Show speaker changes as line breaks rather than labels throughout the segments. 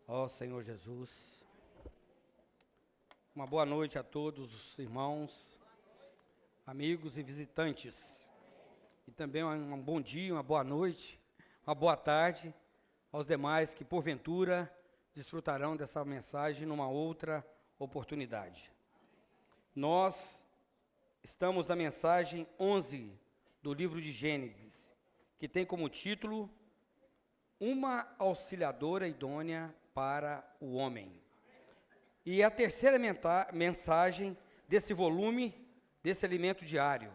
Ó Senhor Jesus, uma boa noite a todos os irmãos, amigos e visitantes, e também um bom dia, uma boa noite, uma boa tarde aos demais que porventura desfrutarão dessa mensagem numa outra oportunidade. Nós estamos na mensagem 11 do livro de Gênesis, que tem como título Uma auxiliadora idônea para o homem. E é a terceira mensagem desse volume, desse alimento diário.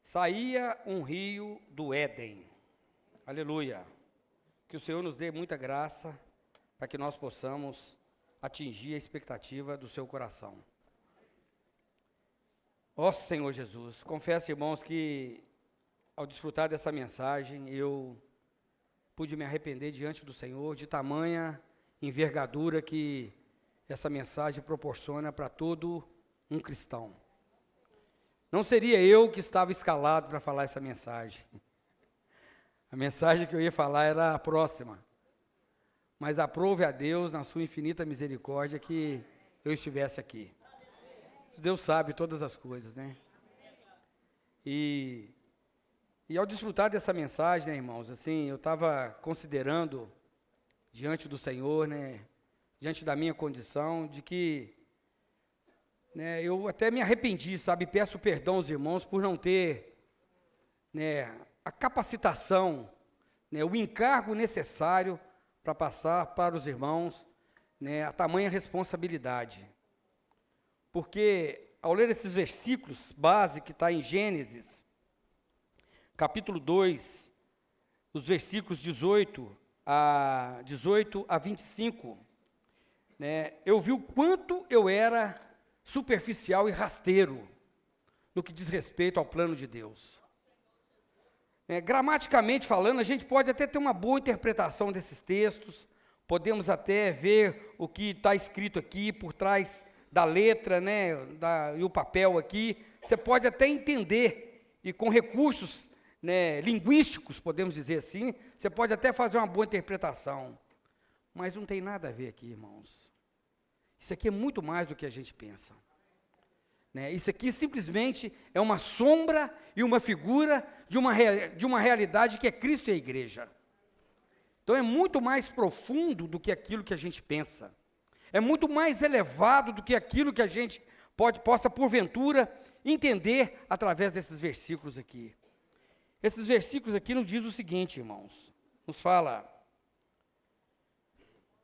Saía um rio do Éden. Aleluia. Que o Senhor nos dê muita graça para que nós possamos atingir a expectativa do seu coração. Ó Senhor Jesus, confesso, irmãos, que ao desfrutar dessa mensagem, eu pude me arrepender diante do Senhor de tamanha envergadura que essa mensagem proporciona para todo um cristão. Não seria eu que estava escalado para falar essa mensagem. A mensagem que eu ia falar era a próxima. Mas aprove a Deus, na sua infinita misericórdia, que eu estivesse aqui. Deus sabe todas as coisas, né? E ao desfrutar dessa mensagem, né, irmãos, assim, eu estava considerando diante do Senhor, né, diante da minha condição, de que, né, eu até me arrependi, sabe, peço perdão aos irmãos por não ter, né, a capacitação, né, o encargo necessário para passar para os irmãos, né, a tamanha responsabilidade. Porque, ao ler esses versículos base que está em Gênesis, capítulo 2, os versículos 18 a 25, né, eu vi o quanto eu era superficial e rasteiro no que diz respeito ao plano de Deus. Gramaticamente falando, a gente pode até ter uma boa interpretação desses textos, podemos até ver o que está escrito aqui por trás da letra, né, e o papel aqui, você pode até entender, e com recursos, né, linguísticos, podemos dizer assim, você pode até fazer uma boa interpretação, mas não tem nada a ver aqui, irmãos. Isso aqui é muito mais do que a gente pensa. Né? Isso aqui simplesmente é uma sombra e uma figura de uma realidade que é Cristo e a igreja. Então é muito mais profundo do que aquilo que a gente pensa. É muito mais elevado do que aquilo que a gente possa, porventura, entender através desses versículos aqui. Esses versículos aqui nos diz o seguinte, irmãos, nos fala: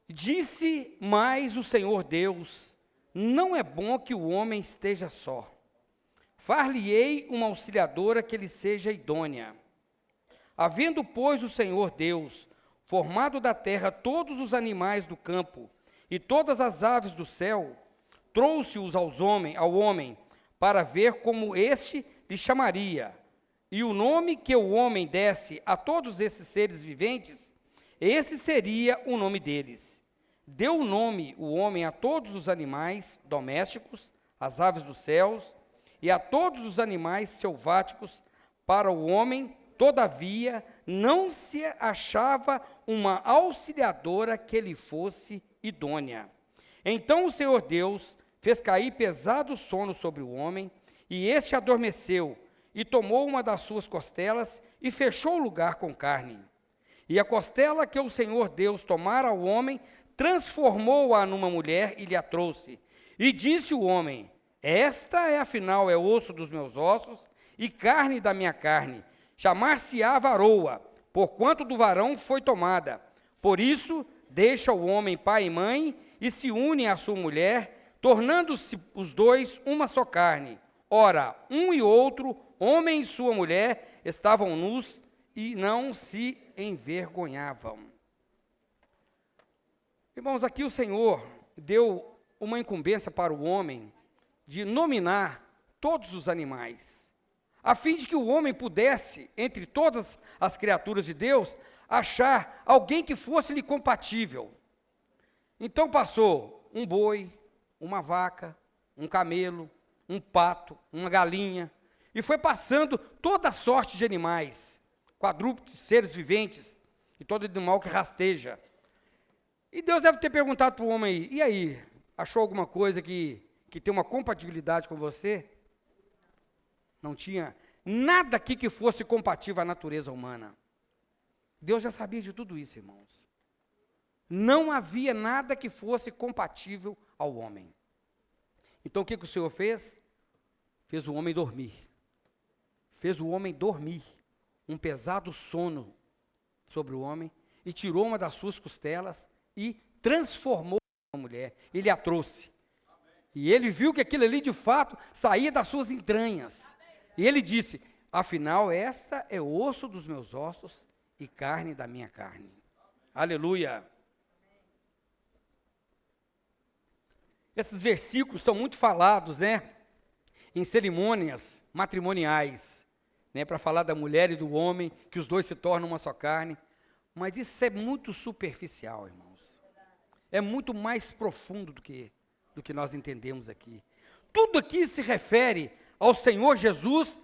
disse mais o Senhor Deus, não é bom que o homem esteja só. Far-lhe-ei uma auxiliadora que lhe seja idônea. Havendo, pois, o Senhor Deus formado da terra todos os animais do campo e todas as aves do céu, trouxe-os ao homem, para ver como este lhe chamaria. E o nome que o homem desse a todos esses seres viventes, esse seria o nome deles. Deu o nome o homem a todos os animais domésticos, às aves dos céus, e a todos os animais selváticos. Para o homem, todavia, não se achava uma auxiliadora que lhe fosse idônea. Então o Senhor Deus fez cair pesado sono sobre o homem, e este adormeceu, e tomou uma das suas costelas, e fechou o lugar com carne. E a costela que o Senhor Deus tomara ao homem, transformou-a numa mulher, e lhe a trouxe. E disse o homem: esta é afinal osso dos meus ossos, e carne da minha carne. Chamar-se-á varoa, porquanto do varão foi tomada. Por isso, deixa o homem pai e mãe, e se une à sua mulher, tornando-se os dois uma só carne. Ora, um e outro, homem e sua mulher, estavam nus e não se envergonhavam. Irmãos, aqui o Senhor deu uma incumbência para o homem de nominar todos os animais, a fim de que o homem pudesse, entre todas as criaturas de Deus, achar alguém que fosse-lhe compatível. Então passou um boi, uma vaca, um camelo, um pato, uma galinha, e foi passando toda sorte de animais, quadrúpedes, seres viventes, e todo animal que rasteja. E Deus deve ter perguntado para o homem aí, e aí, achou alguma coisa que tem uma compatibilidade com você? Não tinha nada aqui que fosse compatível à natureza humana. Deus já sabia de tudo isso, irmãos. Não havia nada que fosse compatível ao homem. Então o que o Senhor fez? Fez o homem dormir. Fez o homem dormir. Um pesado sono sobre o homem, e tirou uma das suas costelas e transformou uma mulher. Ele a trouxe. E ele viu que aquilo ali de fato saía das suas entranhas. E ele disse: afinal, esta é osso dos meus ossos e carne da minha carne. Aleluia. Esses versículos são muito falados, né, em cerimônias matrimoniais, né, para falar da mulher e do homem, que os dois se tornam uma só carne. Mas isso é muito superficial, irmãos. É muito mais profundo do que nós entendemos aqui. Tudo aqui se refere ao Senhor Jesus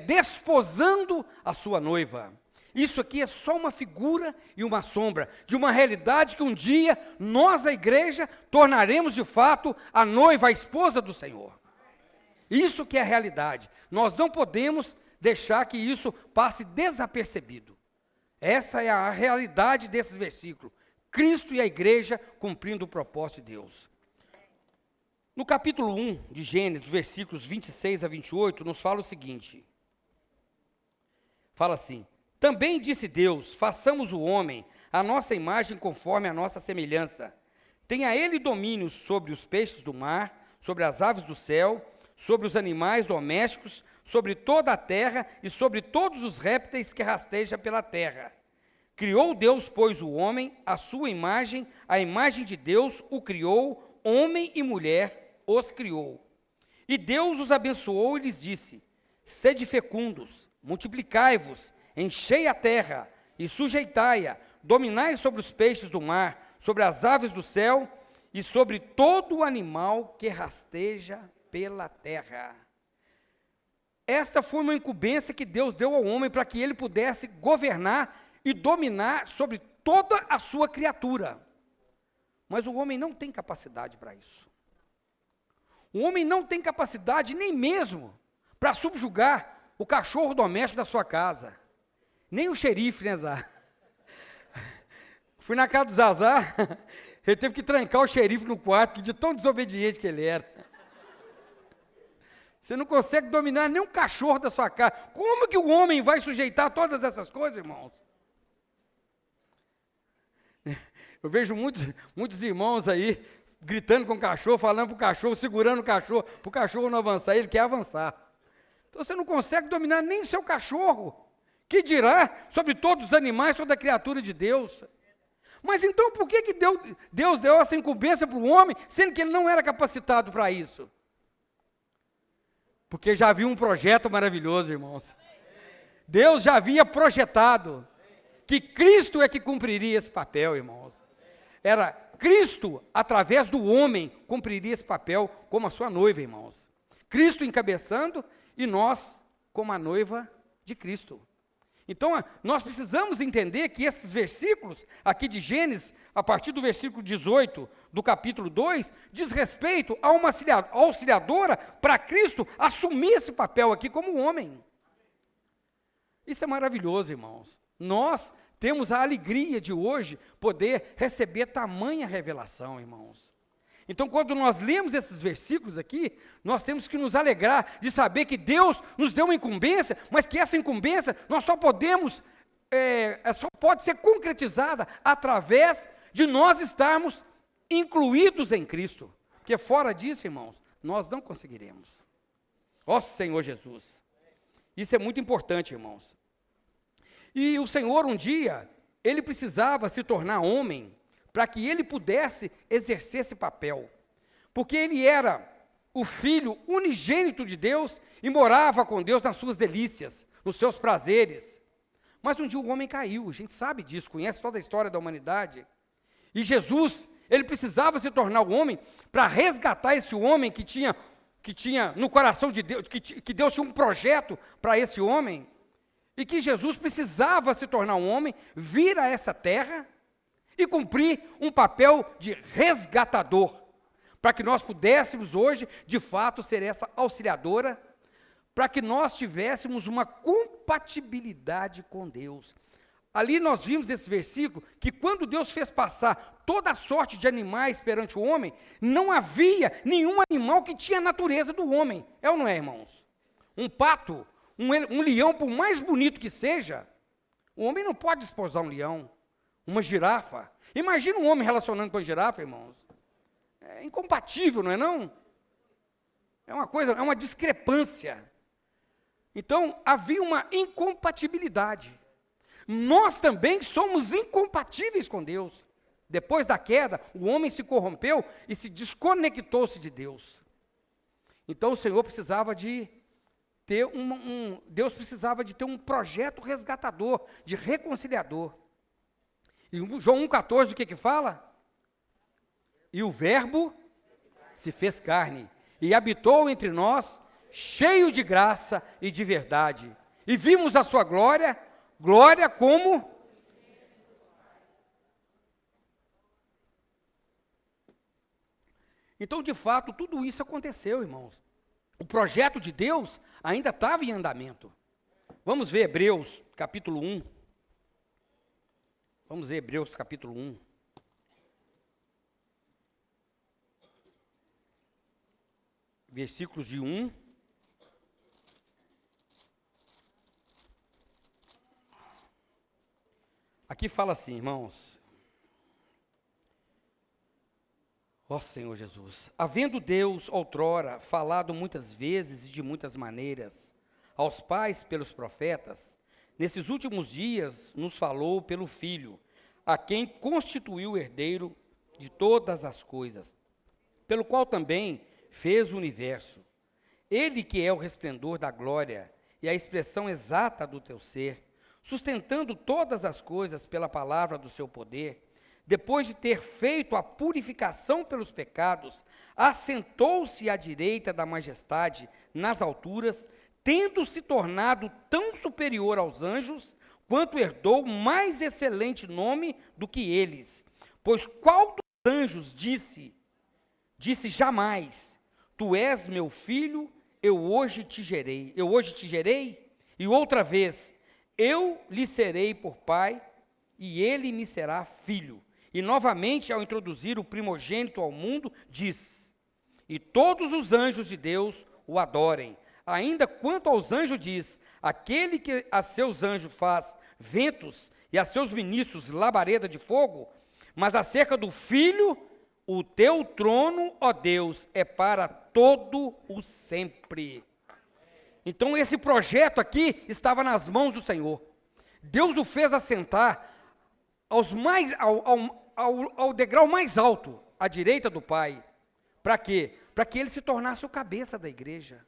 desposando a sua noiva. Isso aqui é só uma figura e uma sombra de uma realidade que um dia nós, a igreja, tornaremos de fato a noiva, a esposa do Senhor. Isso que é a realidade. Nós não podemos deixar que isso passe desapercebido. Essa é a realidade desses versículos. Cristo e a igreja cumprindo o propósito de Deus. No capítulo 1 de Gênesis, versículos 26 a 28, nos fala o seguinte. Fala assim: também disse Deus, façamos o homem a nossa imagem conforme a nossa semelhança. Tenha ele domínio sobre os peixes do mar, sobre as aves do céu, sobre os animais domésticos, sobre toda a terra e sobre todos os répteis que rastejam pela terra. Criou Deus, pois, o homem, à sua imagem, a imagem de Deus o criou, homem e mulher os criou. E Deus os abençoou e lhes disse: sede fecundos, multiplicai-vos, enchei a terra e sujeitai-a, dominai sobre os peixes do mar, sobre as aves do céu e sobre todo o animal que rasteja pela terra. Esta foi uma incumbência que Deus deu ao homem para que ele pudesse governar e dominar sobre toda a sua criatura. Mas o homem não tem capacidade para isso. O homem não tem capacidade nem mesmo para subjugar o cachorro doméstico da sua casa. Nem o xerife, né, Zá? Fui na casa do Zazá, ele teve que trancar o xerife no quarto, de tão desobediente que ele era. Você não consegue dominar nem um cachorro da sua casa. Como que o homem vai sujeitar todas essas coisas, irmãos? Eu vejo muitos irmãos aí gritando com o cachorro, falando para o cachorro, segurando o cachorro, para o cachorro não avançar, ele quer avançar. Então você não consegue dominar nem seu cachorro. Que dirá sobre todos os animais, toda a criatura de Deus? Mas então por que Deus deu essa incumbência para o homem, sendo que ele não era capacitado para isso? Porque já havia um projeto maravilhoso, irmãos. Deus já havia projetado que Cristo é que cumpriria esse papel, irmãos. Era Cristo, através do homem, cumpriria esse papel como a sua noiva, irmãos. Cristo encabeçando e nós como a noiva de Cristo. Então, nós precisamos entender que esses versículos aqui de Gênesis, a partir do versículo 18 do capítulo 2, diz respeito a uma auxiliadora para Cristo assumir esse papel aqui como homem. Isso é maravilhoso, irmãos. Nós temos a alegria de hoje poder receber tamanha revelação, irmãos. Então, quando nós lemos esses versículos aqui, nós temos que nos alegrar de saber que Deus nos deu uma incumbência, mas que essa incumbência nós só pode ser concretizada através de nós estarmos incluídos em Cristo. Porque fora disso, irmãos, nós não conseguiremos. Ó Senhor Jesus. Isso é muito importante, irmãos. E o Senhor, um dia, ele precisava se tornar homem para que ele pudesse exercer esse papel. Porque ele era o filho unigênito de Deus e morava com Deus nas suas delícias, nos seus prazeres. Mas um dia o homem caiu, a gente sabe disso, conhece toda a história da humanidade. E Jesus, ele precisava se tornar o homem para resgatar esse homem que tinha no coração de Deus, que Deus tinha um projeto para esse homem, e que Jesus precisava se tornar um homem, vir a essa terra e cumprir um papel de resgatador, para que nós pudéssemos hoje, de fato, ser essa auxiliadora, para que nós tivéssemos uma compatibilidade com Deus. Ali nós vimos esse versículo, que quando Deus fez passar toda a sorte de animais perante o homem, não havia nenhum animal que tinha a natureza do homem. É ou não é, irmãos? Um pato, um leão, por mais bonito que seja, o homem não pode desposar um leão, uma girafa. Imagina um homem relacionando com a girafa, irmãos. É incompatível, não é não? É uma coisa, é uma discrepância. Então, havia uma incompatibilidade. Nós também somos incompatíveis com Deus. Depois da queda, o homem se corrompeu e se desconectou-se de Deus. Então, o Senhor precisava de ter Deus precisava de ter um projeto resgatador, de reconciliador. E João 1,14, o que fala? E o Verbo se fez carne e habitou entre nós, cheio de graça e de verdade. E vimos a sua glória, glória como... Então, de fato, tudo isso aconteceu, irmãos. O projeto de Deus ainda estava em andamento. Vamos ver Hebreus, capítulo 1. Vamos ver Hebreus, capítulo 1. Versículos de 1. Aqui fala assim, irmãos. Ó Senhor Jesus, havendo Deus outrora falado muitas vezes e de muitas maneiras aos pais pelos profetas, nesses últimos dias nos falou pelo Filho, a quem constituiu o herdeiro de todas as coisas, pelo qual também fez o universo. Ele que é o resplendor da glória e a expressão exata do teu ser, sustentando todas as coisas pela palavra do seu poder, depois de ter feito a purificação pelos pecados, assentou-se à direita da majestade nas alturas, tendo se tornado tão superior aos anjos, quanto herdou mais excelente nome do que eles. Pois qual dos anjos disse jamais, tu és meu filho, eu hoje te gerei, e outra vez, eu lhe serei por pai, e ele me será filho. E novamente, ao introduzir o primogênito ao mundo, diz, e todos os anjos de Deus o adorem. Ainda quanto aos anjos diz, aquele que a seus anjos faz ventos e a seus ministros labareda de fogo, mas acerca do Filho, o teu trono, ó Deus, é para todo o sempre. Então esse projeto aqui estava nas mãos do Senhor. Deus o fez assentar ao degrau mais alto, à direita do Pai. Para quê? Para que ele se tornasse o cabeça da igreja.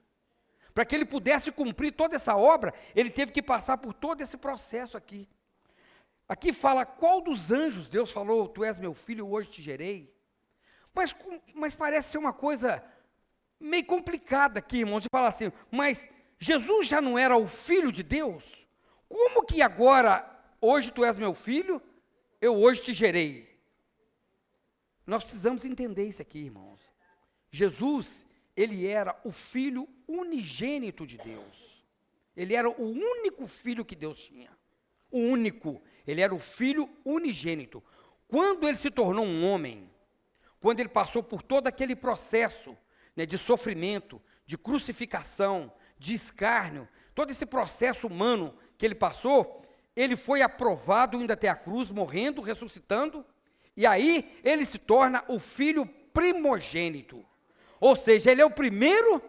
Para que ele pudesse cumprir toda essa obra, ele teve que passar por todo esse processo aqui. Aqui fala, qual dos anjos Deus falou, tu és meu filho, hoje te gerei? Mas parece ser uma coisa meio complicada aqui, irmãos, de falar assim, mas Jesus já não era o Filho de Deus? Como que agora, hoje tu és meu filho, eu hoje te gerei? Nós precisamos entender isso aqui, irmãos. Jesus, ele era o Filho unigênito de Deus. Ele era o único filho que Deus tinha. O único. Ele era o Filho unigênito. Quando ele se tornou um homem, quando ele passou por todo aquele processo, né, de sofrimento, de crucificação, de escárnio, todo esse processo humano que ele passou, ele foi aprovado indo até a cruz, morrendo, ressuscitando, e aí ele se torna o filho primogênito. Ou seja, ele é o primeiro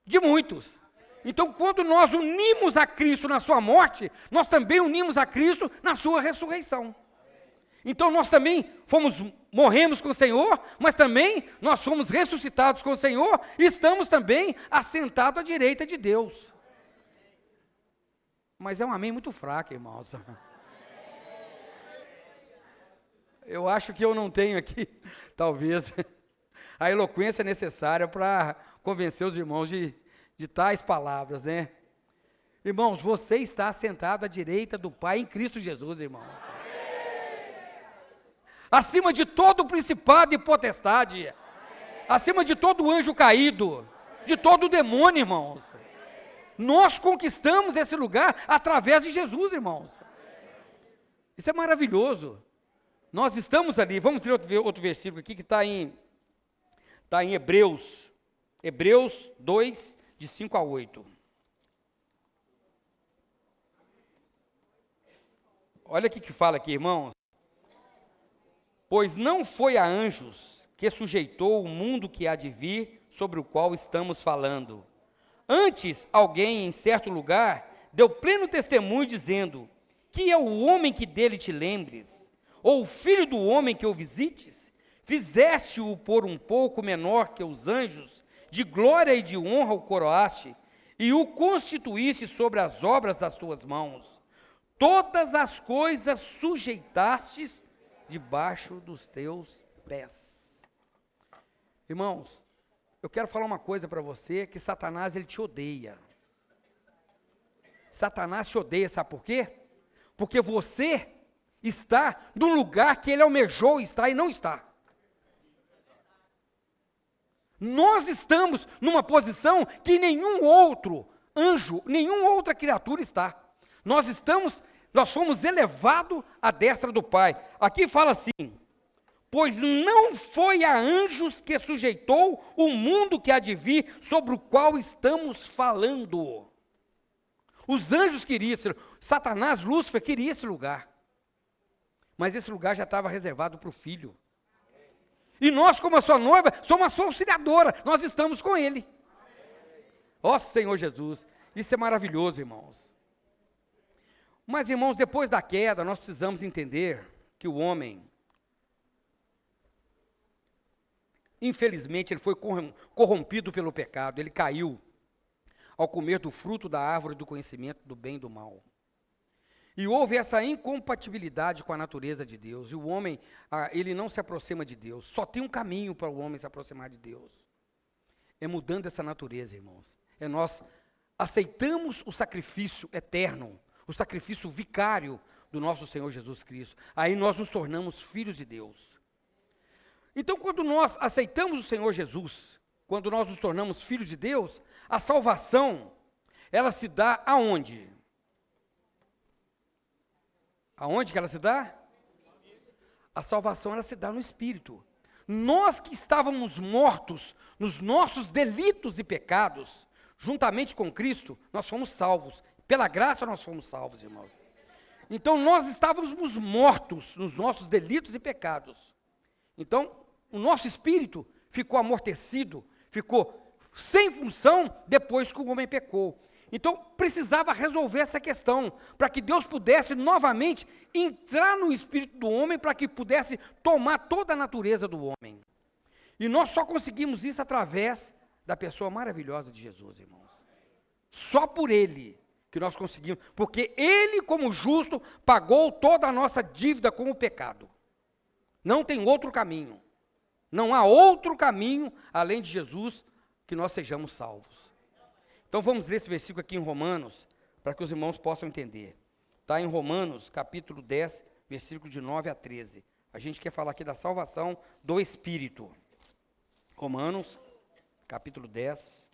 de muitos. Então, quando nós unimos a Cristo na sua morte, nós também unimos a Cristo na sua ressurreição. Então, nós também morremos com o Senhor, mas também nós fomos ressuscitados com o Senhor e estamos também assentados à direita de Deus. Mas é um amém muito fraco, irmãos. Eu acho que eu não tenho aqui, talvez, a eloquência necessária para convencer os irmãos de tais palavras, né? Irmãos, você está sentado à direita do Pai em Cristo Jesus, irmão. acima de todo principado e potestade, acima de todo anjo caído, de todo demônio, irmãos. Nós conquistamos esse lugar através de Jesus, irmãos. Isso é maravilhoso. Nós estamos ali. Vamos ver outro versículo aqui que está em Hebreus. Hebreus 2, de 5 a 8. Olha o que fala aqui, irmãos. Pois não foi a anjos que sujeitou o mundo que há de vir, sobre o qual estamos falando. Antes, alguém em certo lugar deu pleno testemunho, dizendo: que é o homem que dele te lembres? Ou o filho do homem que o visites? Fizeste-o por um pouco menor que os anjos, de glória e de honra o coroaste, e o constituíste sobre as obras das tuas mãos. Todas as coisas sujeitastes debaixo dos teus pés. Irmãos, eu quero falar uma coisa para você, que Satanás, ele te odeia. Satanás te odeia, sabe por quê? Porque você está num lugar que ele almejou estar e não está. Nós estamos numa posição que nenhum outro anjo, nenhuma outra criatura está. Nós fomos elevados à destra do Pai. Aqui fala assim: pois não foi a anjos que sujeitou o mundo que há de vir, sobre o qual estamos falando. Os anjos queriam Satanás, Lúcifer, queria esse lugar. Mas esse lugar já estava reservado para o Filho. E nós, como a sua noiva, somos a sua auxiliadora. Nós estamos com Ele. Ó Senhor Jesus, isso é maravilhoso, irmãos. Mas, irmãos, depois da queda, nós precisamos entender que o homem, infelizmente, ele foi corrompido pelo pecado, ele caiu ao comer do fruto da árvore do conhecimento do bem e do mal. E houve essa incompatibilidade com a natureza de Deus, e o homem, ele não se aproxima de Deus. Só tem um caminho para o homem se aproximar de Deus. É mudando essa natureza, irmãos. É nós aceitamos o sacrifício eterno, o sacrifício vicário do nosso Senhor Jesus Cristo. Aí nós nos tornamos filhos de Deus. Então, quando nós aceitamos o Senhor Jesus, quando nós nos tornamos filhos de Deus, a salvação, ela se dá aonde? Aonde que ela se dá? A salvação, ela se dá no Espírito. Nós que estávamos mortos nos nossos delitos e pecados, juntamente com Cristo, nós fomos salvos. Pela graça nós fomos salvos, irmãos. Então, nós estávamos mortos nos nossos delitos e pecados. Então, o nosso espírito ficou amortecido, ficou sem função depois que o homem pecou. Então, precisava resolver essa questão, para que Deus pudesse novamente entrar no espírito do homem, para que pudesse tomar toda a natureza do homem. E nós só conseguimos isso através da pessoa maravilhosa de Jesus, irmãos. Só por Ele que nós conseguimos, porque Ele, como justo, pagou toda a nossa dívida com o pecado. Não tem outro caminho. Não há outro caminho, além de Jesus, que nós sejamos salvos. Então vamos ler esse versículo aqui em Romanos, para que os irmãos possam entender. Está em Romanos, capítulo 10, versículo de 9 a 13. A gente quer falar aqui da salvação do Espírito. Romanos, capítulo 10,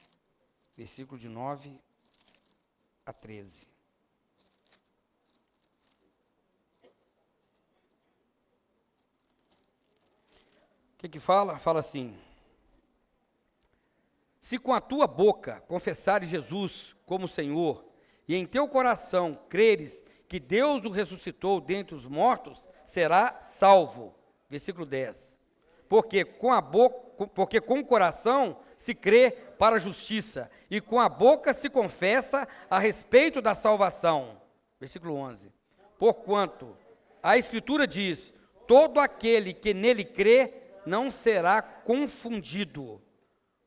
versículo de 9 a 13. O que fala? Fala assim: se com a tua boca confessares Jesus como Senhor, e em teu coração creres que Deus o ressuscitou dentre os mortos, será salvo. Versículo 10. Porque com o coração se crê para a justiça, e com a boca se confessa a respeito da salvação. Versículo 11. Porquanto a Escritura diz: todo aquele que nele crê não será confundido,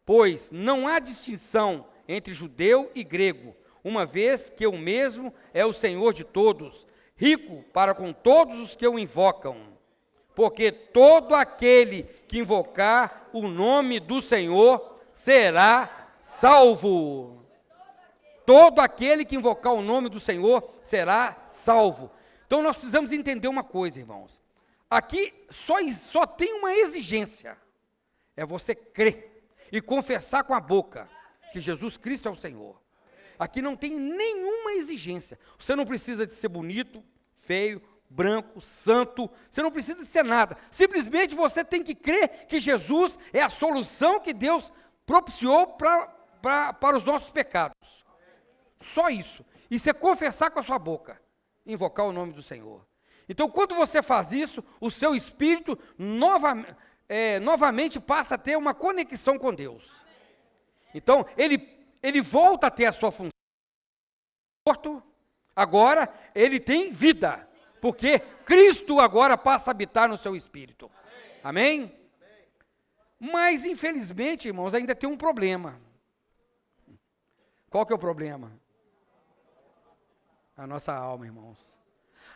pois não há distinção entre judeu e grego, uma vez que o mesmo é o Senhor de todos, rico para com todos os que o invocam. Porque todo aquele que invocar o nome do Senhor será salvo. Todo aquele que invocar o nome do Senhor será salvo. Então nós precisamos entender uma coisa, irmãos. aqui só tem uma exigência, é você crer e confessar com a boca que Jesus Cristo é o Senhor. Aqui não tem nenhuma exigência, você não precisa de ser bonito, feio, branco, santo, você não precisa de ser nada, simplesmente você tem que crer que Jesus é a solução que Deus propiciou para os nossos pecados, só isso, e você confessar com a sua boca, invocar o nome do Senhor. Então, quando você faz isso, o seu espírito novamente passa a ter uma conexão com Deus. Então, ele volta a ter a sua função. Agora, ele tem vida, porque Cristo agora passa a habitar no seu espírito. Amém? Mas, infelizmente, irmãos, ainda tem um problema. Qual que é o problema? A nossa alma, irmãos.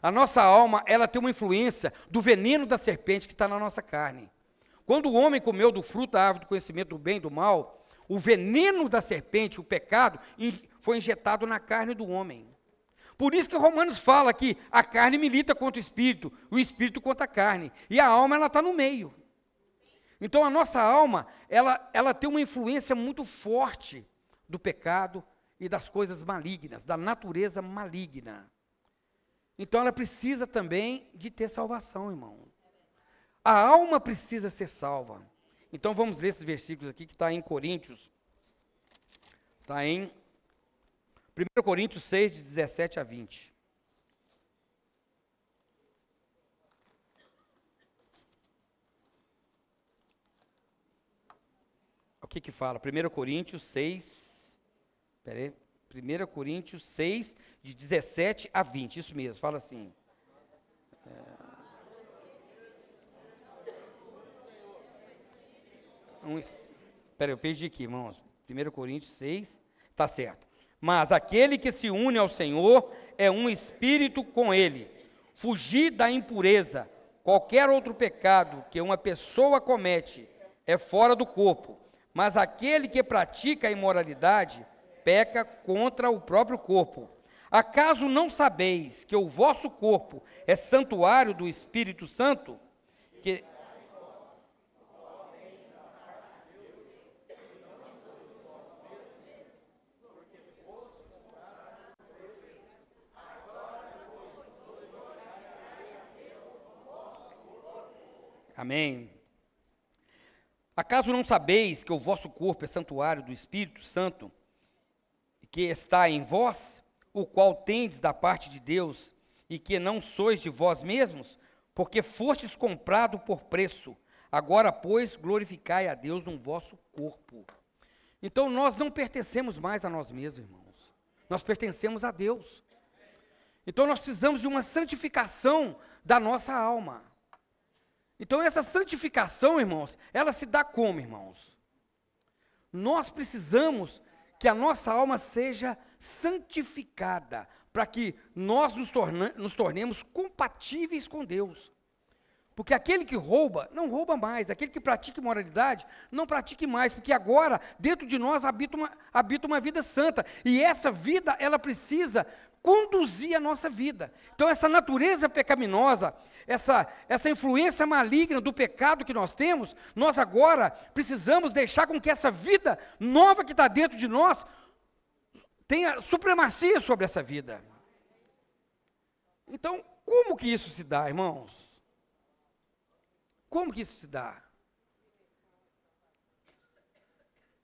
A nossa alma, ela tem uma influência do veneno da serpente que está na nossa carne. Quando o homem comeu do fruto da árvore do conhecimento do bem e do mal, o veneno da serpente, o pecado, foi injetado na carne do homem. Por isso que Romanos fala que a carne milita contra o espírito contra a carne. E a alma, ela está no meio. Então, a nossa alma, ela tem uma influência muito forte do pecado e das coisas malignas, da natureza maligna. Então, ela precisa também de ter salvação, irmão. A alma precisa ser salva. Então, vamos ler esses versículos aqui, que está em Coríntios. Está em 1 Coríntios 6, de 17 a 20. O que fala? 1 Coríntios 6, peraí, 1 Coríntios 6, de 17 a 20, isso mesmo, fala assim. Peraí, eu perdi aqui, irmãos. 1 Coríntios 6, está certo. Mas aquele que se une ao Senhor é um espírito com ele. Fugir da impureza. Qualquer outro pecado que uma pessoa comete é fora do corpo. Mas aquele que pratica a imoralidade peca contra o próprio corpo. Acaso não sabeis que o vosso corpo é santuário do Espírito Santo? Amém. Acaso não sabeis que o vosso corpo é santuário do Espírito Santo, que está em vós, o qual tendes da parte de Deus, e que não sois de vós mesmos, porque fostes comprado por preço. Agora, pois, glorificai a Deus no vosso corpo. Então, nós não pertencemos mais a nós mesmos, irmãos. Nós pertencemos a Deus. Então, nós precisamos de uma santificação da nossa alma. Então, essa santificação, irmãos, ela se dá como, irmãos? Nós precisamos que a nossa alma seja santificada, para que nós nos tornemos compatíveis com Deus. Porque aquele que rouba, não rouba mais. Aquele que pratica imoralidade, não pratique mais. Porque agora, dentro de nós, habita uma vida santa. E essa vida, ela precisa conduzir a nossa vida. Então, essa natureza pecaminosa, essa influência maligna do pecado que nós temos, nós agora precisamos deixar com que essa vida nova que está dentro de nós tenha supremacia sobre essa vida. Então, como que isso se dá, irmãos? Como que isso se dá?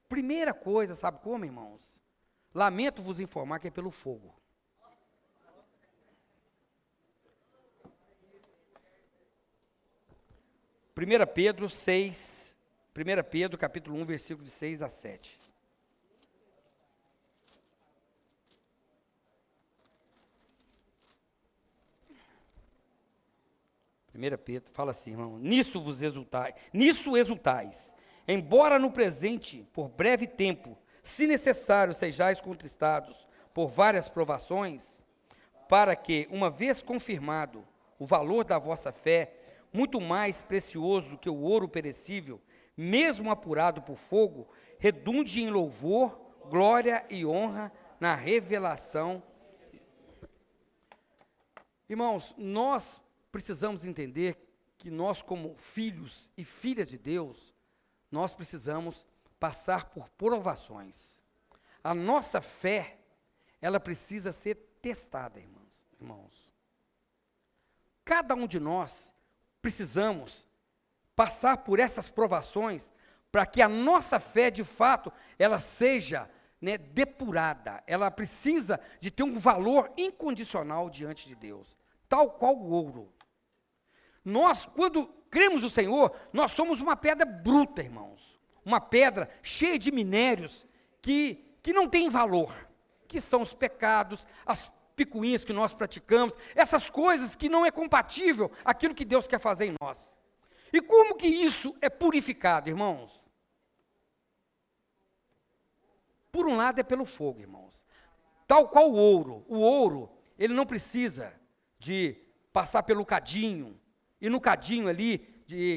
Primeira coisa, sabe como, irmãos? Lamento vos informar que é pelo fogo. Pedro 6, 1 Pedro capítulo 1, versículo de 6 a 7. Pedro fala assim, irmão, nisso exultais, embora no presente, por breve tempo, se necessário, sejais contristados por várias provações, para que, uma vez confirmado o valor da vossa fé, muito mais precioso do que o ouro perecível, mesmo apurado por fogo, redunde em louvor, glória e honra na revelação. Irmãos, nós precisamos entender que nós, como filhos e filhas de Deus, nós precisamos passar por provações. A nossa fé, ela precisa ser testada, irmãos. Cada um de nós precisamos passar por essas provações para que a nossa fé, de fato, ela seja, depurada. Ela precisa de ter um valor incondicional diante de Deus, tal qual o ouro. Nós, quando cremos no Senhor, nós somos uma pedra bruta, irmãos. Uma pedra cheia de minérios que não tem valor, que são os pecados, as picuinhas que nós praticamos, essas coisas que não é compatível aquilo que Deus quer fazer em nós. E como que isso é purificado, irmãos? Por um lado é pelo fogo, irmãos. Tal qual o ouro, ele não precisa de passar pelo cadinho, e no cadinho ali,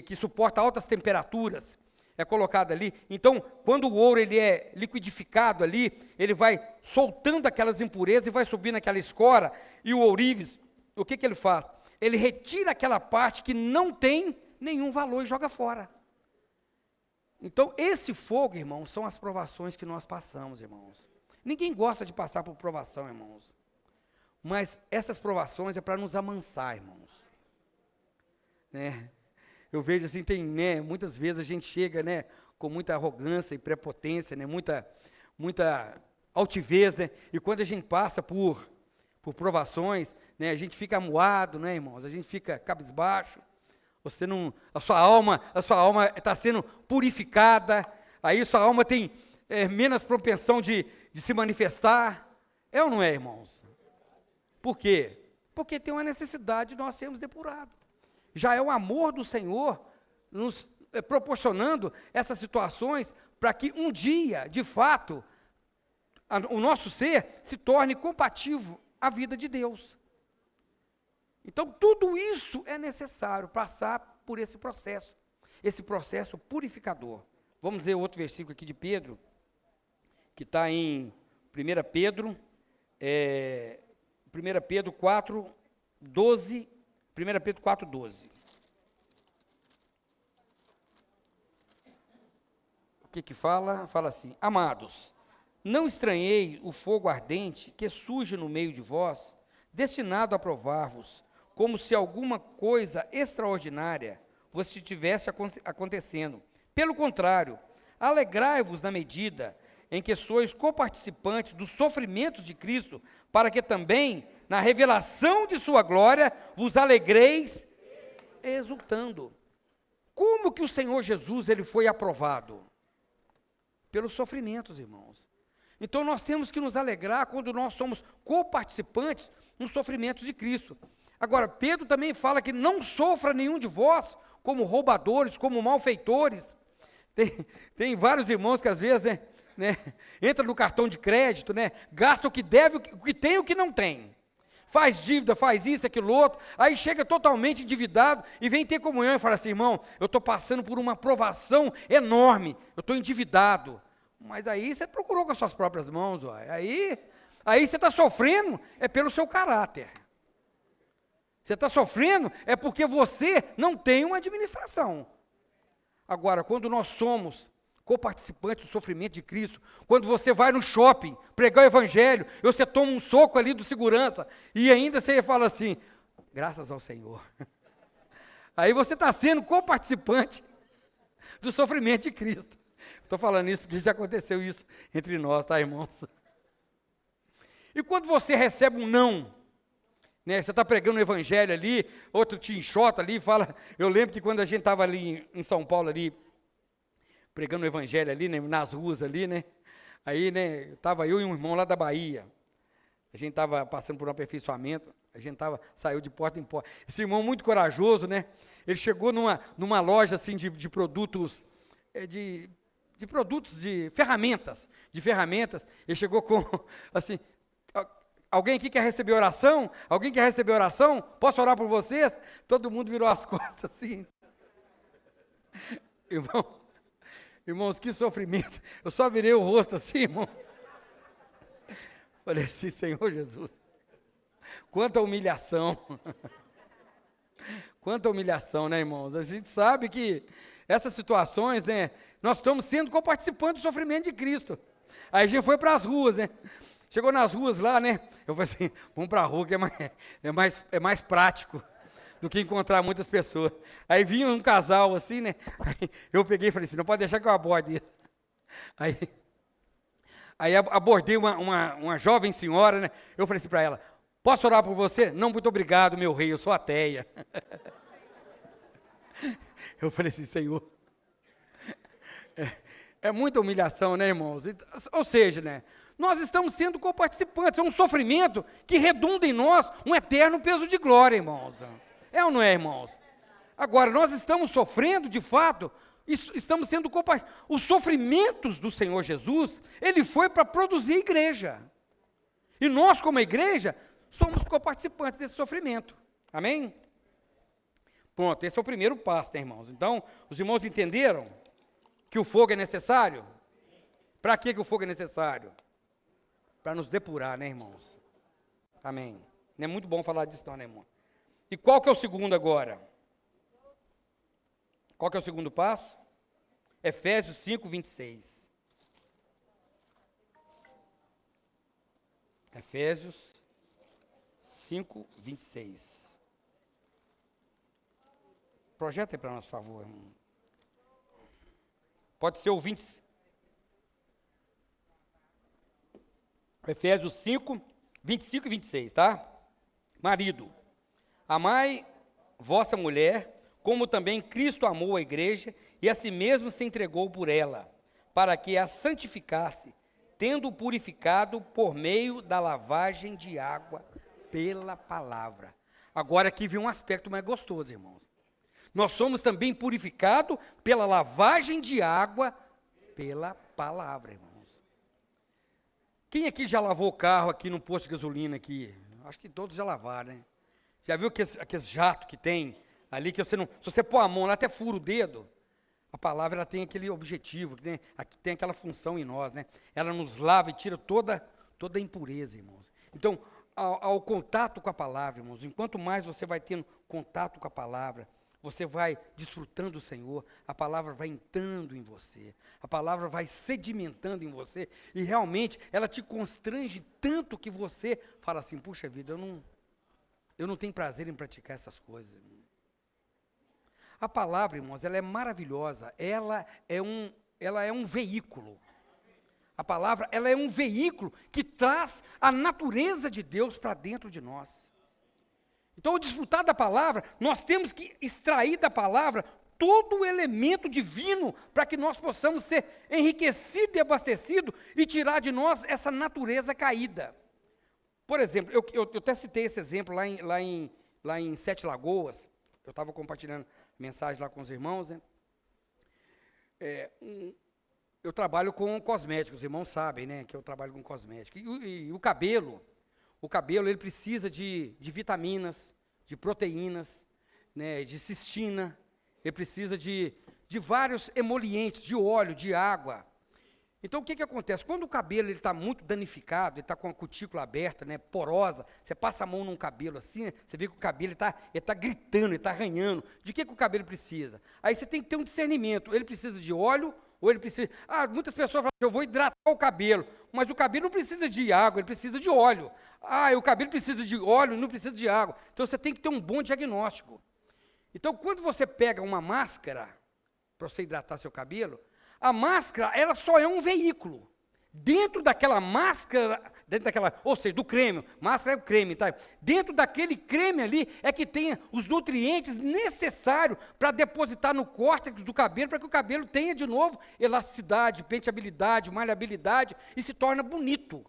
que suporta altas temperaturas, é colocado ali. Então, quando o ouro ele é liquidificado ali, ele vai soltando aquelas impurezas e vai subindo aquela escora, e o ourives, o que ele faz? Ele retira aquela parte que não tem nenhum valor e joga fora. Então, esse fogo, irmãos, são as provações que nós passamos, irmãos. Ninguém gosta de passar por provação, irmãos. Mas essas provações é para nos amansar, irmãos. Eu vejo assim, muitas vezes a gente chega, com muita arrogância e prepotência, muita altivez, e quando a gente passa por provações, a gente fica amuado, irmãos, a gente fica cabisbaixo, a sua alma está sendo purificada, aí sua alma tem menos propensão de se manifestar, é ou não é, irmãos? Por quê? Porque tem uma necessidade de nós sermos depurados. Já é o amor do Senhor nos proporcionando essas situações para que um dia, de fato, o nosso ser se torne compatível à vida de Deus. Então, tudo isso é necessário passar por esse processo purificador. Vamos ler outro versículo aqui de Pedro, que está em 1 Pedro 4:12. 1 Pedro 4:12. O que fala? Fala assim: amados, não estranhei o fogo ardente que surge no meio de vós, destinado a provar-vos, como se alguma coisa extraordinária vos estivesse acontecendo. Pelo contrário, alegrai-vos na medida em que sois coparticipantes dos sofrimentos de Cristo, para que também, na revelação de sua glória, vos alegreis exultando. Como que o Senhor Jesus ele foi aprovado? Pelos sofrimentos, irmãos. Então nós temos que nos alegrar quando nós somos coparticipantes nos sofrimentos de Cristo. Agora, Pedro também fala que não sofra nenhum de vós como roubadores, como malfeitores. Tem vários irmãos que às vezes, entra no cartão de crédito, gasta o que deve, o que tem e o que não tem. Faz dívida, faz isso, aquilo outro, aí chega totalmente endividado e vem ter comunhão e fala assim: irmão, eu estou passando por uma provação enorme, eu estou endividado. Mas aí você procurou com as suas próprias mãos, aí você está sofrendo, é pelo seu caráter. Você está sofrendo é porque você não tem uma administração. Agora, quando nós somos coparticipantes do sofrimento de Cristo, quando você vai no shopping pregar o evangelho, e você toma um soco ali do segurança, e ainda você fala assim: graças ao Senhor. Aí você está sendo coparticipante do sofrimento de Cristo. Estou falando isso porque já aconteceu isso entre nós, tá, irmãos? E quando você recebe um não, você está pregando o evangelho ali, outro te enxota ali, fala. Eu lembro que quando a gente estava ali em São Paulo ali, pregando o evangelho ali, nas ruas ali, aí, estava eu e um irmão lá da Bahia, a gente estava passando por um aperfeiçoamento, a gente saiu de porta em porta. Esse irmão muito corajoso, ele chegou numa loja assim de produtos, de produtos de ferramentas, ele chegou com, assim: alguém aqui quer receber oração? Alguém quer receber oração? Posso orar por vocês? Todo mundo virou as costas assim. Irmãos, que sofrimento. Eu só virei o rosto assim, irmãos. Falei assim: Senhor Jesus, quanta humilhação. Quanta humilhação, né, irmãos? A gente sabe que essas situações, né, nós estamos sendo coparticipantes do sofrimento de Cristo. Aí a gente foi para as ruas, né? Chegou nas ruas lá, né? Eu falei assim, vamos para a rua que é mais prático do que encontrar muitas pessoas. Aí vinha um casal assim, né? Aí eu peguei e falei assim, não pode deixar que eu aborde isso. Aí abordei uma jovem senhora, né? Eu falei assim para ela, posso orar por você? Não, muito obrigado, meu rei, eu sou ateia. Eu falei assim, Senhor, é muita humilhação, né, irmãos? Ou seja, né, nós estamos sendo coparticipantes, é um sofrimento que redunda em nós um eterno peso de glória, irmãos. É ou não é, irmãos? Agora, nós estamos sofrendo, de fato, estamos sendo coparticipantes. Os sofrimentos do Senhor Jesus, Ele foi para produzir a igreja. E nós, como igreja, somos coparticipantes desse sofrimento. Amém? Pronto, esse é o primeiro passo, né, irmãos? Então, os irmãos entenderam que o fogo é necessário? Para que o fogo é necessário? Para nos depurar, né, irmãos? Amém. Não é muito bom falar disso, não, né, irmão? E qual que é o segundo agora? Qual que é o segundo passo? Efésios 5, 26. Efésios 5, 26. Projeta aí para nós, por favor, irmão. Pode ser o 20. Efésios 5, 25 e 26, tá? Marido, amai vossa mulher, como também Cristo amou a igreja e a si mesmo se entregou por ela, para que a santificasse, tendo purificado por meio da lavagem de água pela palavra. Agora aqui vem um aspecto mais gostoso, irmãos. Nós somos também purificados pela lavagem de água pela palavra, irmãos. Quem aqui já lavou o carro aqui no posto de gasolina aqui? Acho que todos já lavaram, né? Já viu aqueles jatos que tem ali que você não... Se você pôr a mão lá, até fura o dedo. A palavra, ela tem aquele objetivo, tem aquela função em nós, né? Ela nos lava e tira toda a impureza, irmãos. Então, ao contato com a palavra, irmãos, enquanto mais você vai tendo contato com a palavra, você vai desfrutando do Senhor, a palavra vai entrando em você, a palavra vai sedimentando em você, e realmente ela te constrange tanto que você fala assim, puxa vida, eu não tenho prazer em praticar essas coisas. A palavra, irmãos, ela é maravilhosa, ela é um veículo. A palavra, ela é um veículo que traz a natureza de Deus para dentro de nós. Então, ao desfrutar da palavra, nós temos que extrair da palavra todo o elemento divino para que nós possamos ser enriquecidos e abastecidos e tirar de nós essa natureza caída. Por exemplo, eu até citei esse exemplo lá em Sete Lagoas. Eu estava compartilhando mensagem lá com os irmãos, né? Eu trabalho com cosméticos, os irmãos sabem, né, que eu trabalho com cosméticos. E o cabelo ele precisa de vitaminas, de proteínas, né, de cistina, ele precisa de vários emolientes, de óleo, de água. Então, o que acontece? Quando o cabelo está muito danificado, ele está com a cutícula aberta, né, porosa, você passa a mão num cabelo assim, né, você vê que o cabelo ele tá gritando, ele está arranhando. De que o cabelo precisa? Aí você tem que ter um discernimento, ele precisa de óleo, ou ele precisa... muitas pessoas falam, eu vou hidratar o cabelo, mas o cabelo não precisa de água, ele precisa de óleo. O cabelo precisa de óleo, não precisa de água. Então, você tem que ter um bom diagnóstico. Então, quando você pega uma máscara, para você hidratar seu cabelo, a máscara, ela só é um veículo. Dentro daquela máscara, ou seja, do creme, máscara é o creme, tá? Dentro daquele creme ali é que tem os nutrientes necessários para depositar no córtex do cabelo, para que o cabelo tenha de novo elasticidade, penteabilidade, maleabilidade e se torna bonito.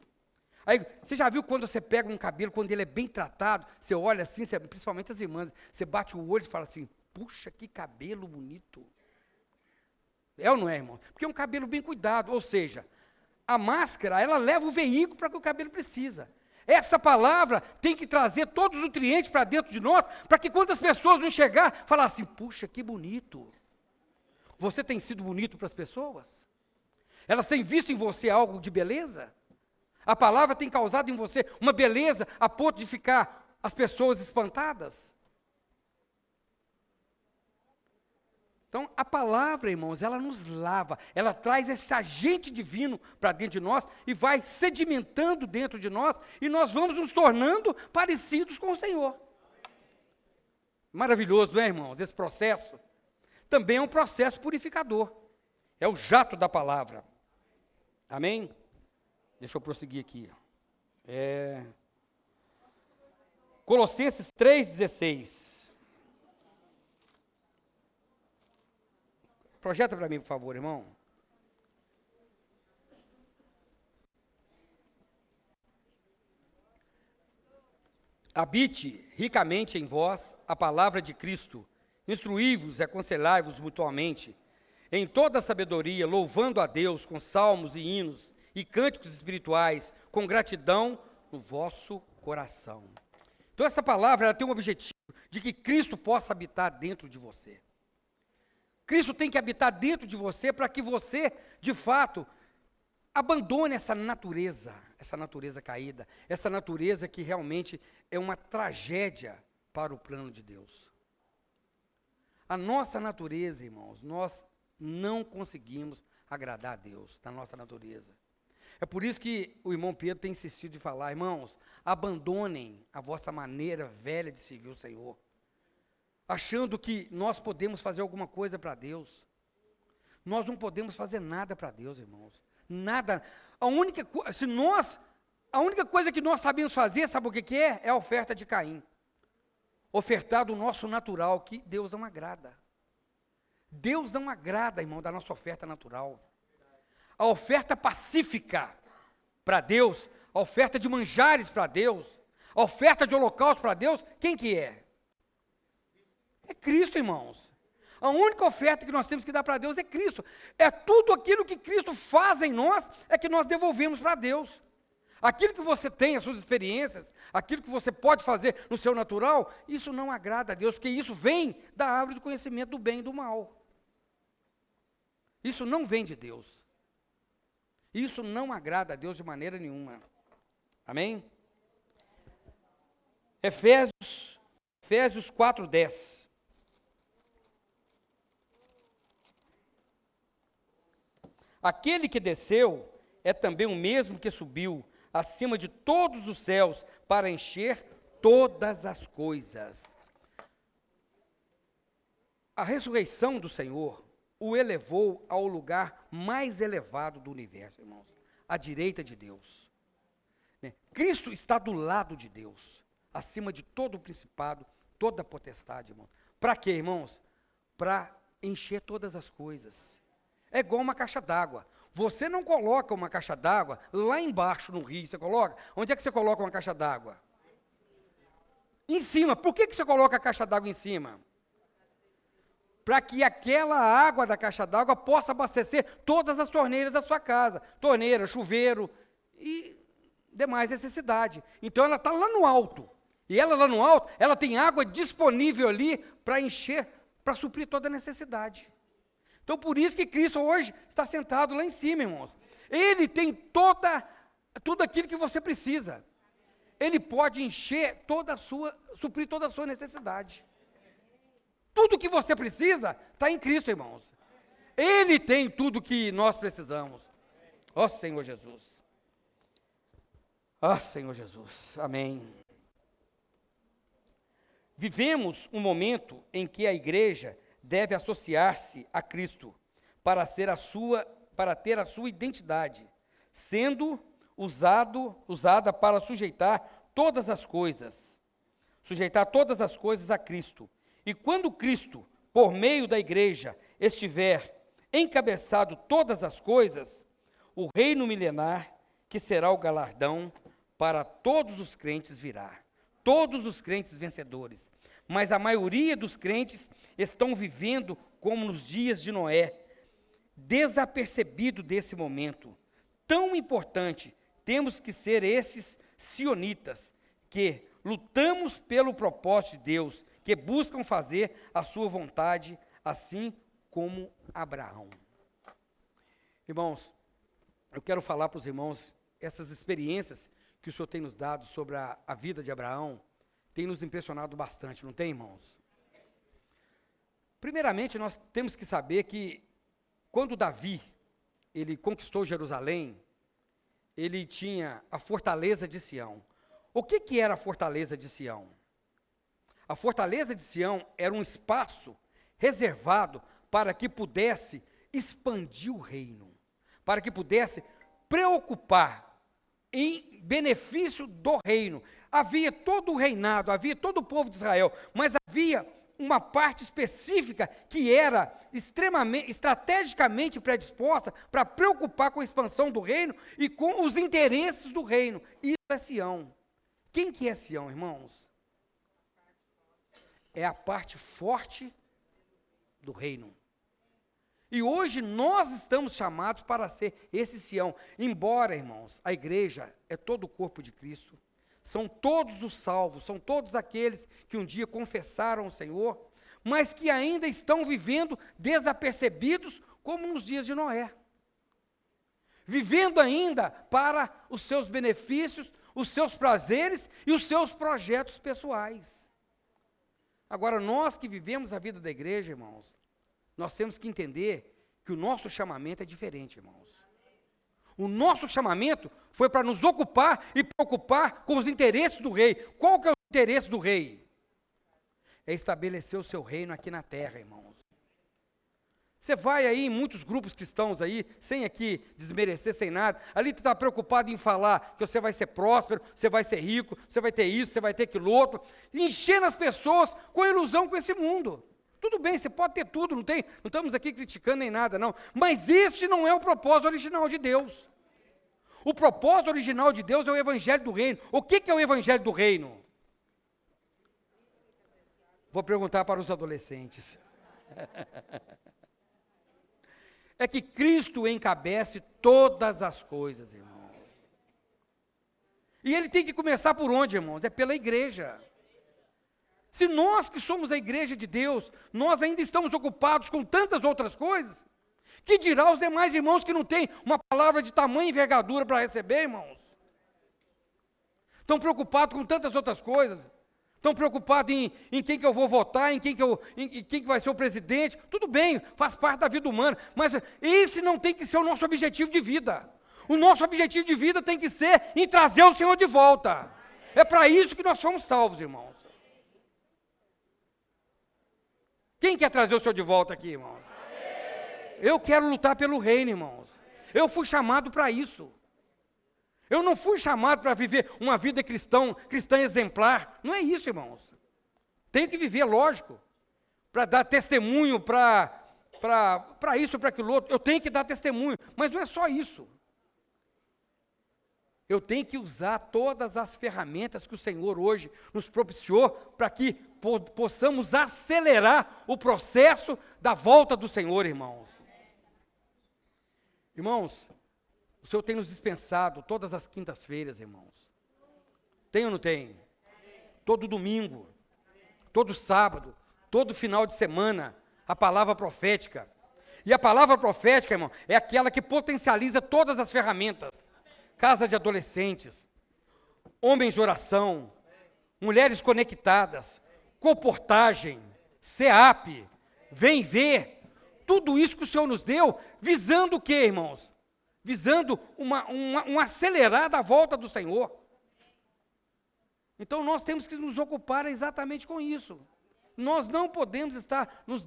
Aí, você já viu quando você pega um cabelo, quando ele é bem tratado, você olha assim, principalmente as irmãs, você bate o olho e fala assim, puxa, que cabelo bonito. É ou não é, irmão? Porque é um cabelo bem cuidado, ou seja, a máscara, ela leva o veículo para que o cabelo precisa. Essa palavra tem que trazer todos os nutrientes para dentro de nós, para que quando as pessoas vão chegar, falar assim, puxa, que bonito. Você tem sido bonito para as pessoas? Elas têm visto em você algo de beleza? A palavra tem causado em você uma beleza a ponto de ficar as pessoas espantadas? Então, a palavra, irmãos, ela nos lava, ela traz esse agente divino para dentro de nós e vai sedimentando dentro de nós e nós vamos nos tornando parecidos com o Senhor. Maravilhoso, não é, irmãos? Esse processo também é um processo purificador. É o jato da palavra. Amém? Deixa eu prosseguir aqui. Colossenses 3,16. Projeta para mim, por favor, irmão. Habite ricamente em vós a palavra de Cristo, instruí-vos e aconselhai-vos mutuamente, em toda a sabedoria, louvando a Deus com salmos e hinos e cânticos espirituais, com gratidão no vosso coração. Então essa palavra ela tem um objetivo de que Cristo possa habitar dentro de você. Cristo tem que habitar dentro de você para que você, de fato, abandone essa natureza caída, essa natureza que realmente é uma tragédia para o plano de Deus. A nossa natureza, irmãos, nós não conseguimos agradar a Deus, na nossa natureza. É por isso que o irmão Pedro tem insistido em falar, irmãos, abandonem a vossa maneira velha de servir o Senhor, achando que nós podemos fazer alguma coisa para Deus. Nós não podemos fazer nada para Deus, irmãos. Nada. A única coisa que nós sabemos fazer, sabe o que é? É a oferta de Caim. Ofertar do nosso natural, que Deus não agrada. Deus não agrada, irmão, da nossa oferta natural. A oferta pacífica para Deus, a oferta de manjares para Deus, a oferta de holocausto para Deus, quem que é? É Cristo, irmãos. A única oferta que nós temos que dar para Deus é Cristo. É tudo aquilo que Cristo faz em nós, é que nós devolvemos para Deus. Aquilo que você tem, as suas experiências, aquilo que você pode fazer no seu natural, isso não agrada a Deus, porque isso vem da árvore do conhecimento do bem e do mal. Isso não vem de Deus. Isso não agrada a Deus de maneira nenhuma. Amém? Efésios 4:10. Aquele que desceu é também o mesmo que subiu acima de todos os céus para encher todas as coisas. A ressurreição do Senhor o elevou ao lugar mais elevado do universo, irmãos, à direita de Deus. Cristo está do lado de Deus, acima de todo o principado, toda a potestade, irmãos. Para quê, irmãos? Para encher todas as coisas. É igual uma caixa d'água. Você não coloca uma caixa d'água lá embaixo no rio, você coloca? Onde é que você coloca uma caixa d'água? Em cima. Por que você coloca a caixa d'água em cima? Para que aquela água da caixa d'água possa abastecer todas as torneiras da sua casa. Torneira, chuveiro e demais necessidade. Então ela está lá no alto. E ela lá no alto, ela tem água disponível ali para encher, para suprir toda a necessidade. Então, por isso que Cristo hoje está sentado lá em cima, irmãos. Ele tem tudo aquilo que você precisa. Ele pode encher suprir toda a sua necessidade. Tudo que você precisa está em Cristo, irmãos. Ele tem tudo que nós precisamos. Ó Senhor Jesus. Ó Senhor Jesus. Amém. Vivemos um momento em que a igreja deve associar-se a Cristo para ter a sua identidade, sendo usada para sujeitar todas as coisas a Cristo. E quando Cristo, por meio da igreja, estiver encabeçado todas as coisas, o reino milenar, que será o galardão para todos os crentes virá. Todos os crentes vencedores. Mas a maioria dos crentes estão vivendo como nos dias de Noé, desapercebido desse momento. Tão importante, temos que ser esses sionitas, que lutamos pelo propósito de Deus, que buscam fazer a sua vontade, assim como Abraão. Irmãos, eu quero falar para os irmãos, essas experiências que o Senhor tem nos dado sobre a vida de Abraão, tem nos impressionado bastante, não tem, irmãos? Primeiramente, nós temos que saber que quando Davi, ele conquistou Jerusalém, ele tinha a fortaleza de Sião. O que era a fortaleza de Sião? A fortaleza de Sião era um espaço reservado para que pudesse expandir o reino, para que pudesse preocupar em benefício do reino. Havia todo o reinado, havia todo o povo de Israel, mas havia uma parte específica que era extremamente, estrategicamente predisposta para preocupar com a expansão do reino e com os interesses do reino. Isso é Sião. Quem que é Sião, irmãos? É a parte forte do reino. E hoje nós estamos chamados para ser esse Sião. Embora, irmãos, a igreja é todo o corpo de Cristo, são todos os salvos, são todos aqueles que um dia confessaram o Senhor, mas que ainda estão vivendo desapercebidos como nos dias de Noé. Vivendo ainda para os seus benefícios, os seus prazeres e os seus projetos pessoais. Agora, nós que vivemos a vida da igreja, irmãos, nós temos que entender que o nosso chamamento é diferente, irmãos. O nosso chamamento foi para nos ocupar e preocupar com os interesses do rei. Qual que é o interesse do rei? É estabelecer o seu reino aqui na terra, irmãos. Você vai aí em muitos grupos cristãos aí, sem aqui desmerecer, sem nada, ali tu está preocupado em falar que você vai ser próspero, você vai ser rico, você vai ter isso, você vai ter aquilo outro, enchendo as pessoas com ilusão com esse mundo. Tudo bem, você pode ter tudo, não estamos aqui criticando nem nada, não. Mas este não é o propósito original de Deus. O propósito original de Deus é o evangelho do reino. O que é o evangelho do reino? Vou perguntar para os adolescentes. É que Cristo encabece todas as coisas, irmãos. E ele tem que começar por onde, irmãos? É pela igreja. Se nós que somos a igreja de Deus, nós ainda estamos ocupados com tantas outras coisas, que dirá os demais irmãos que não têm uma palavra de tamanha envergadura para receber, irmãos? Estão preocupados com tantas outras coisas, estão preocupados em quem que eu vou votar, em quem que vai ser o presidente. Tudo bem, faz parte da vida humana, mas esse não tem que ser o nosso objetivo de vida. O nosso objetivo de vida tem que ser em trazer o Senhor de volta. É para isso que nós somos salvos, irmãos. Quem quer trazer o Senhor de volta aqui, irmãos? Eu quero lutar pelo reino, irmãos. Eu fui chamado para isso. Eu não fui chamado para viver uma vida cristã exemplar. Não é isso, irmãos. Tenho que viver, lógico, para dar testemunho, para isso, para aquilo outro. Eu tenho que dar testemunho, mas não é só isso. Eu tenho que usar todas as ferramentas que o Senhor hoje nos propiciou para que possamos acelerar o processo da volta do Senhor, irmãos. Irmãos, o Senhor tem nos dispensado todas as quintas-feiras, irmãos. Tem ou não tem? Todo domingo, todo sábado, todo final de semana, a palavra profética. E a palavra profética, irmão, é aquela que potencializa todas as ferramentas. Casa de adolescentes, homens de oração, mulheres conectadas, comportagem, CEAP, vem ver, tudo isso que o Senhor nos deu, visando o quê, irmãos? Visando um acelerar da volta do Senhor. Então nós temos que nos ocupar exatamente com isso. Nós não podemos estar nos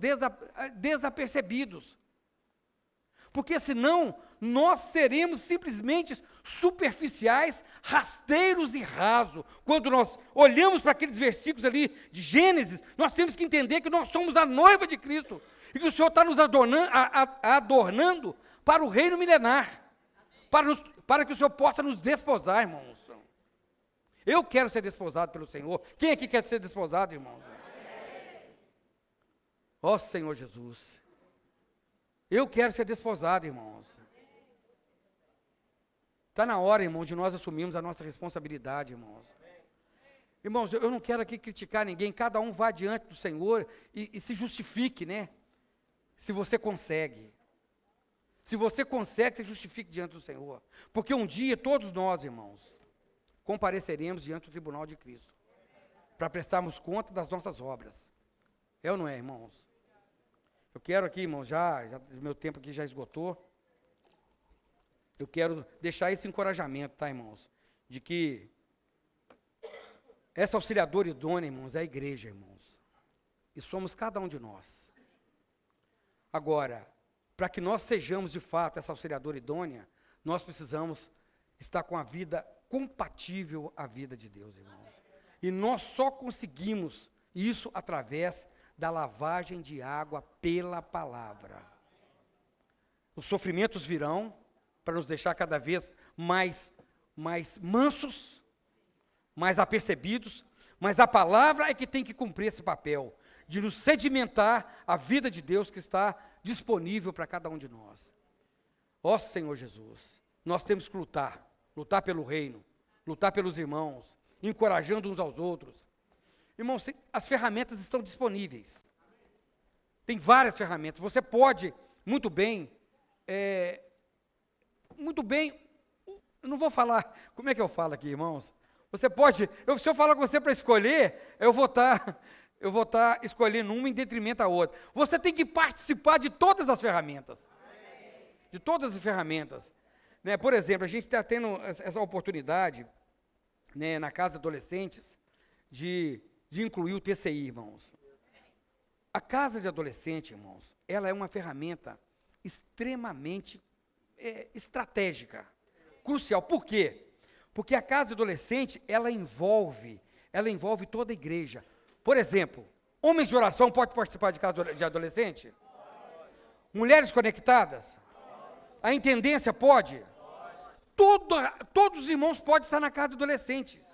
desapercebidos. Porque senão nós seremos simplesmente superficiais, rasteiros e rasos. Quando nós olhamos para aqueles versículos ali de Gênesis, nós temos que entender que nós somos a noiva de Cristo. E que o Senhor está nos adornando para o reino milenar. Para que o Senhor possa nos desposar, irmãos. Eu quero ser desposado pelo Senhor. Quem aqui quer ser desposado, irmãos? Ó Senhor Jesus. Eu quero ser desposado, irmãos. Está na hora, irmão, de nós assumirmos a nossa responsabilidade, irmãos. Irmãos, eu não quero aqui criticar ninguém, cada um vá diante do Senhor e se justifique, né? Se você consegue. Se você consegue, se justifique diante do Senhor. Porque um dia, todos nós, irmãos, compareceremos diante do tribunal de Cristo. Para prestarmos conta das nossas obras. É ou não é, irmãos? Eu quero aqui, irmão, meu tempo aqui já esgotou. Eu quero deixar esse encorajamento, tá, irmãos? De que essa auxiliadora idônea, irmãos, é a igreja, irmãos. E somos cada um de nós. Agora, para que nós sejamos de fato essa auxiliadora idônea, nós precisamos estar com a vida compatível à vida de Deus, irmãos. E nós só conseguimos isso através da lavagem de água pela palavra. Os sofrimentos virão para nos deixar cada vez mais mansos, mais apercebidos, mas a palavra é que tem que cumprir esse papel, de nos sedimentar a vida de Deus que está disponível para cada um de nós. Ó Senhor Jesus, nós temos que lutar pelo reino, lutar pelos irmãos, encorajando uns aos outros. Irmãos, as ferramentas estão disponíveis. Tem várias ferramentas. Você pode, muito bem, eu não vou falar, como é que eu falo aqui, irmãos? Você pode, se eu falar com você para escolher, eu vou estar escolhendo uma em detrimento da outra. Você tem que participar de todas as ferramentas. De todas as ferramentas. Né? Por exemplo, a gente está tendo essa oportunidade, né, na casa de adolescentes, de incluir o TCI, irmãos. A casa de adolescente, irmãos, ela é uma ferramenta extremamente estratégica, crucial. Por quê? Porque a casa de adolescente, ela envolve toda a igreja. Por exemplo, homens de oração podem participar de casa de adolescente? Mulheres conectadas? A intendência pode? Todos os irmãos podem estar na casa de adolescentes.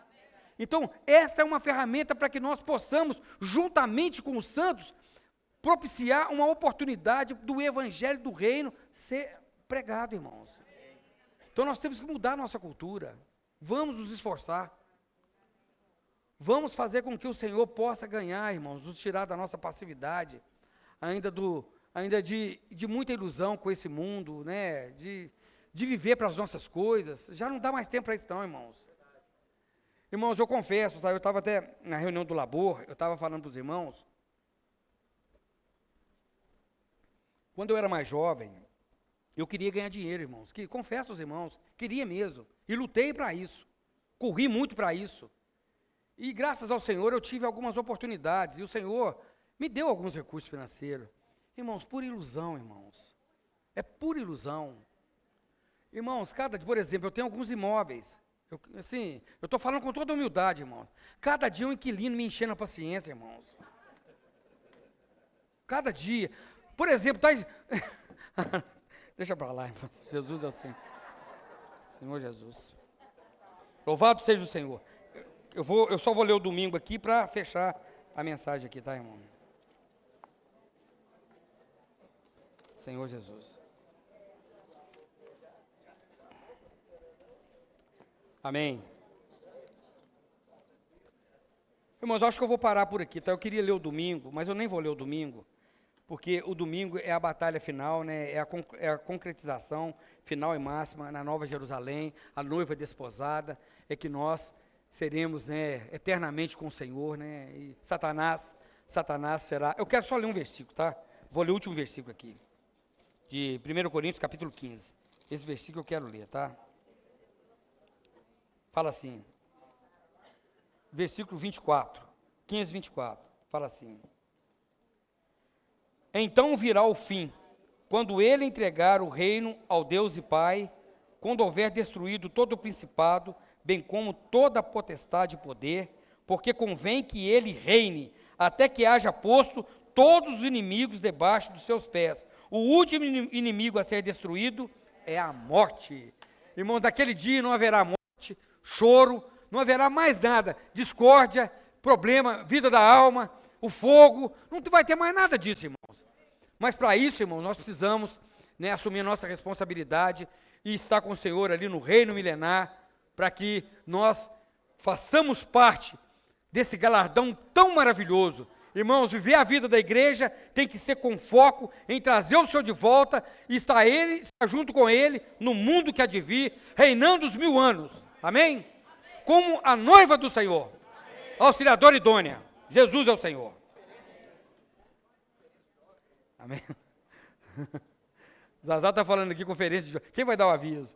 Então, esta é uma ferramenta para que nós possamos, juntamente com os santos, propiciar uma oportunidade do evangelho do reino ser pregado, irmãos. Então, nós temos que mudar a nossa cultura. Vamos nos esforçar. Vamos fazer com que o Senhor possa ganhar, irmãos, nos tirar da nossa passividade, ainda de muita ilusão com esse mundo, né? De viver para as nossas coisas. Já não dá mais tempo para isso não, irmãos. Irmãos, eu confesso, tá? Eu estava até na reunião do Labor, eu estava falando para os irmãos, quando eu era mais jovem, eu queria ganhar dinheiro, irmãos. Confesso aos irmãos, queria mesmo. E lutei para isso. Corri muito para isso. E graças ao Senhor eu tive algumas oportunidades. E o Senhor me deu alguns recursos financeiros. Irmãos, pura ilusão, irmãos. É pura ilusão. Irmãos, por exemplo, eu tenho alguns imóveis. Eu estou falando com toda humildade, irmãos. Cada dia um inquilino me enchendo a paciência, irmãos. Cada dia. Por exemplo, deixa para lá, irmãos. Jesus é o Senhor. Senhor Jesus. Louvado seja o Senhor. Eu só vou ler o domingo aqui para fechar a mensagem aqui, tá, irmão? Senhor Jesus. Amém. Irmãos, eu acho que eu vou parar por aqui, tá? Eu queria ler o domingo, mas eu nem vou ler o domingo, porque o domingo é a batalha final, né? É a concretização final e máxima na Nova Jerusalém, a noiva desposada, é que nós seremos, né, eternamente com o Senhor, né? E Satanás será... Eu quero só ler um versículo, tá? Vou ler o último versículo aqui, de 1 Coríntios, capítulo 15. Esse versículo eu quero ler, tá? Fala assim, versículo 24, 15, 24, fala assim: então virá o fim, quando ele entregar o reino ao Deus e Pai, quando houver destruído todo o principado, bem como toda a potestade e poder, porque convém que ele reine, até que haja posto todos os inimigos debaixo dos seus pés. O último inimigo a ser destruído é a morte. Irmãos, daquele dia não haverá morte, choro, não haverá mais nada, discórdia, problema, vida da alma, o fogo, não vai ter mais nada disso, irmãos. Mas para isso, irmãos, nós precisamos, né, assumir a nossa responsabilidade e estar com o Senhor ali no reino milenar, para que nós façamos parte desse galardão tão maravilhoso. Irmãos, viver a vida da igreja tem que ser com foco em trazer o Senhor de volta e estar junto com Ele no mundo que há de vir, reinando os 1000 anos. Amém? Como a noiva do Senhor, auxiliadora idônea. Jesus é o Senhor. Amém? Zazá está falando aqui, conferência de... Quem vai dar o aviso?